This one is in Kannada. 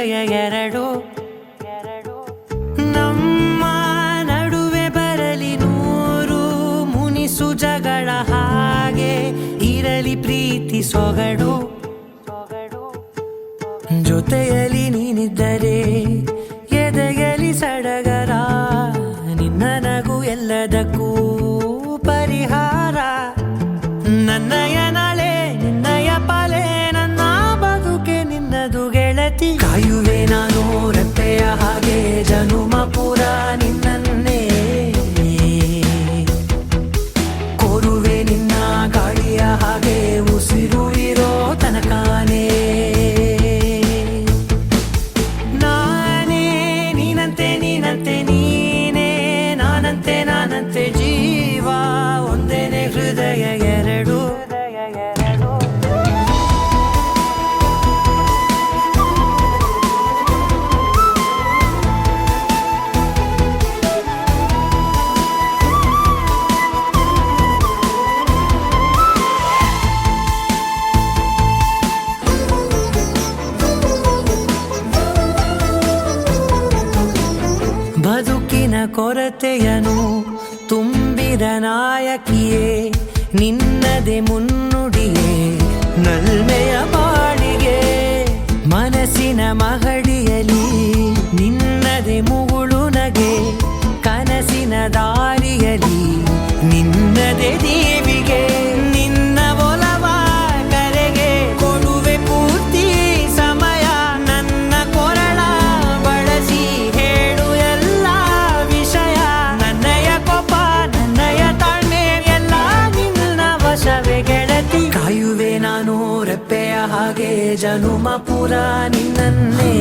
ಹೃದಯ ಎರಡು. ನಮ್ಮ ನಡುವೆ ಬರಲಿ ನೂರು ಮುನಿಸು ಜಗಳ, ಹಾಗೆ ಇರಲಿ ಪ್ರೀತಿ ಸೊಗಡು. ಜೊತೆಯಲ್ಲಿ ನೀನಿದ್ದರೆ ಎದೆಯಲಿ ಸಡಗರ, ನಿನ್ನ ನಗು ಎಲ್ಲದಕ್ಕೂ ಪರಿಹಾರ. ನನ್ನಯ ನಾಳೆ ನಿನ್ನಯ ಪಾಲೆ, ನನ್ನ ಬದುಕೆ ನಿನ್ನದು ಗೆಳತಿ. ಕಾಯುವೆ ನಾನು ರೆಪ್ಪೆಯ ಹಾಗೆ ಜನುಮ ಪೂರ ನಿನ್ನನ್ನೇ, ಕೋರುವೆ ನಿನ್ನ ಗಾಳಿಯ ಹಾಗೆ ಉಸಿರು ಇರೋ ತನಕಾನೇ. ನೀನಂತೆ ನೀನೇ, ನಾನಂತೆ ಜೀವ ಒಂದೇನೆ, ಹೃದಯ ಎರಡು. ಬದುಕಿನ ಕೊರತೆಯನು ತುಂಬಿದ ನಾಯಕಿಯೇ, ನಿನ್ನದೆ ಮುನ್ನುಡಿಯೇ ನಲ್ಮೆಯ ಬಾಳಿಗೆ. ಮನಸ್ಸಿನ ಮಹಡಿಯಲಿ ನಿನ್ನದೆ ಮುಗುಳು ನಗೆ, ಕನಸಿನ ದಾರಿಯಲಿ ನಿನ್ನದೆ ದೀವಿಗೆ. ನಿನ್ನ ಒಲವ ಕರೆಗೆ ಕೊಡುವೆ ಪೂರ್ತಿ ಸಮಯ, ನನ್ನ ಕೊರಳ ಬಳಸಿ ಹೇಳು ಎಲ್ಲ ವಿಷಯ. ನನ್ನಯ ಕೋಪ ನನ್ನಯ ತಾಳ್ಮೆ ಎಲ್ಲ ನಿನ್ನ ವಶವೇ ಗೆಳತಿ. ಕಾಯುವೆ ನಾನು ರೆಪ್ಪೆಯ ಹಾಗೆ ಜನುಮ ಪೂರ ನಿನ್ನನ್ನೇ.